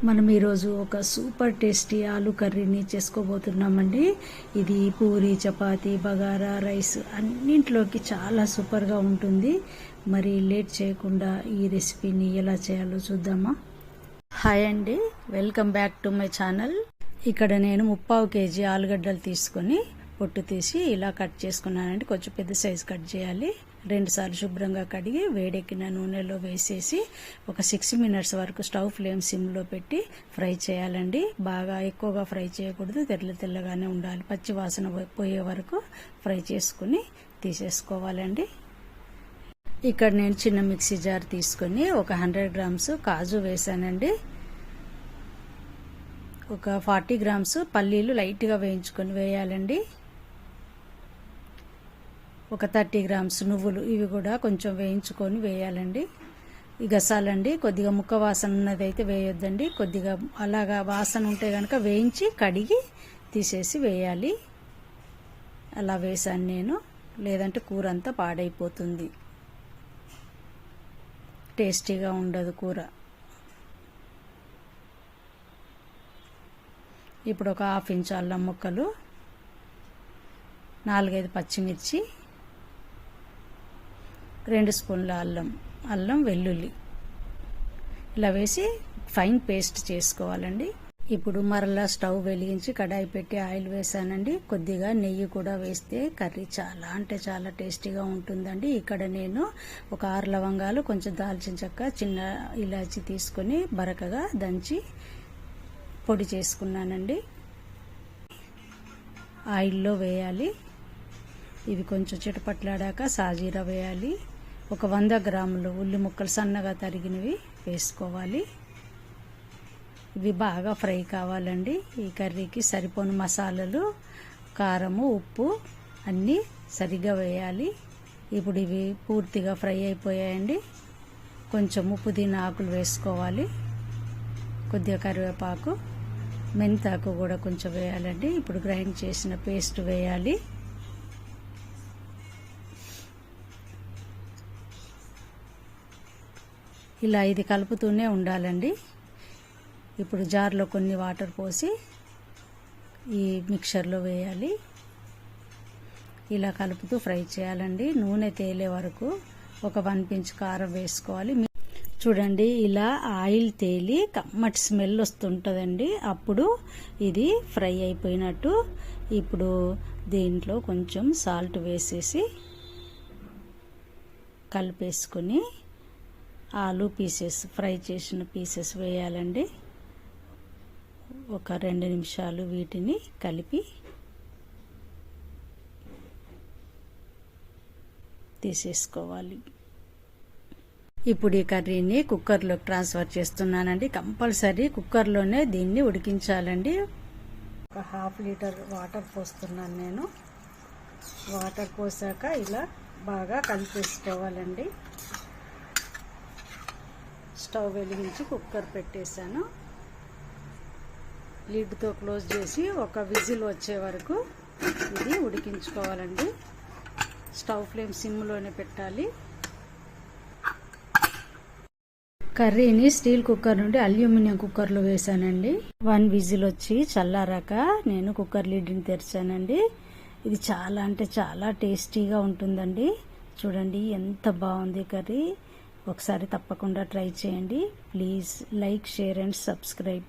మనం ఈరోజు ఒక సూపర్ టేస్టీ ఆలు కర్రీని చేసుకోబోతున్నామండి. ఇది పూరి, చపాతీ, బగారా రైస్ అన్నింటిలోకి చాలా సూపర్గా ఉంటుంది. మరి లేట్ చేయకుండా ఈ రెసిపీని ఎలా చేయాలో చూద్దామా. హాయ్ అండి, welcome back to my channel. ఇక్కడ నేను 3/4 kg ఆలుగడ్డలు తీసుకొని పొట్టు తీసి ఇలా కట్ చేసుకున్నానండి. కొంచెం పెద్ద సైజు కట్ చేయాలి. 2 సార్లు శుభ్రంగా కడిగి వేడెక్కిన నూనెలో వేసేసి ఒక 6 minutes వరకు స్టవ్ ఫ్లేమ్ సిమ్లో పెట్టి ఫ్రై చేయాలండి. బాగా ఎక్కువగా ఫ్రై చేయకూడదు, తెల్లగానే ఉండాలి. పచ్చి వాసన పోయే వరకు ఫ్రై చేసుకుని తీసేసుకోవాలండి. ఇక్కడ నేను చిన్న మిక్సీ జార్ తీసుకొని ఒక 100 grams కాజు వేసానండి. ఒక 40 grams పల్లీలు లైట్గా వేయించుకొని వేయాలండి. ఒక 30 grams నువ్వులు, ఇవి కూడా కొంచెం వేయించుకొని వేయాలండి. ఈ గసాలండి. కొద్దిగా ముక్క వాసన ఉన్నదైతే వేయొద్దండి. కొద్దిగా అలాగా వాసన ఉంటే కనుక వేయించి కడిగి తీసేసి వేయాలి. అలా వేసాను నేను, లేదంటే కూర అంతా పాడైపోతుంది, టేస్టీగా ఉండదు కూర. ఇప్పుడు ఒక 1/2 inch అల్లం ముక్కలు, 4-5 పచ్చిమిర్చి, 2 స్పూన్ల అల్లం వెల్లుల్లి ఇలా వేసి ఫైన్ పేస్ట్ చేసుకోవాలండి. ఇప్పుడు మరలా స్టవ్ వెలిగించి కడాయి పెట్టి ఆయిల్ వేసానండి. కొద్దిగా నెయ్యి కూడా వేస్తే కర్రీ చాలా అంటే చాలా టేస్టీగా ఉంటుందండి. ఇక్కడ నేను ఒక 6 లవంగాలు, కొంచెం దాల్చిన చెక్క, చిన్న ఇలాచి తీసుకొని బరకగా దంచి పొడి చేసుకున్నానండి. ఆయిల్లో వేయాలి. ఇవి కొంచెం చిటపట్లాడాక సాజీరా వేయాలి. ఒక 100 గ్రాములు ఉల్లి ముక్కలు సన్నగా తరిగినవి వేసుకోవాలి. ఇవి బాగా ఫ్రై కావాలండి. ఈ కర్రీకి సరిపోని మసాలాలు, కారము, ఉప్పు అన్నీ సరిగ్గా వేయాలి. ఇప్పుడు ఇవి పూర్తిగా ఫ్రై అయిపోయాయండి. కొంచెం పుదీనా ఆకులు వేసుకోవాలి, కొద్దిగా కరివేపాకు, మెంతాకు కూడా కొంచెం వేయాలండి. ఇప్పుడు గ్రైండ్ చేసిన పేస్ట్ వేయాలి. ఇలా ఇది కలుపుతూనే ఉండాలండి. ఇప్పుడు జార్లో కొన్ని వాటర్ పోసి ఈ మిక్చర్లో వేయాలి. ఇలా కలుపుతూ ఫ్రై చేయాలండి. నూనె తేలే వరకు ఒక 1 pinch కారం వేసుకోవాలి. చూడండి, ఇలా ఆయిల్ తేలి కమ్మటి స్మెల్ వస్తుంటుందండి. అప్పుడు ఇది ఫ్రై అయిపోయినట్టు. ఇప్పుడు దీంట్లో కొంచెం సాల్ట్ వేసేసి కలిపేసుకొని ఆలు పీసెస్, ఫ్రై చేసిన పీసెస్ వేయాలండి. ఒక 2 నిమిషాలు వీటిని కలిపి తీసేసుకోవాలి. ఇప్పుడు ఈ కర్రీని కుక్కర్లోకి ట్రాన్స్ఫర్ చేస్తున్నానండి. కంపల్సరీ కుక్కర్లోనే దీన్ని ఉడికించాలండి. ఒక 1/2 liter వాటర్ పోస్తున్నాను నేను. వాటర్ పోసాక ఇలా బాగా కలిపేసుకోవాలండి. స్టవ్ వెలిగించి కుక్కర్ పెట్టేశాను. లిడ్తో క్లోజ్ చేసి ఒక విజిల్ వచ్చే వరకు ఇది ఉడికించుకోవాలండి. స్టవ్ ఫ్లేమ్ సిమ్లోనే పెట్టాలి. కర్రీని స్టీల్ కుక్కర్ నుండి అల్యూమినియం కుక్కర్లో వేసానండి. 1 విజిల్ వచ్చి చల్లారాక నేను కుక్కర్ లిడ్ని తెరిచానండి. ఇది చాలా అంటే చాలా టేస్టీగా ఉంటుందండి. చూడండి ఎంత బాగుంది కర్రీ. ఒకసారి తప్పకుండా ట్రై చేయండి. Please like, share and subscribe.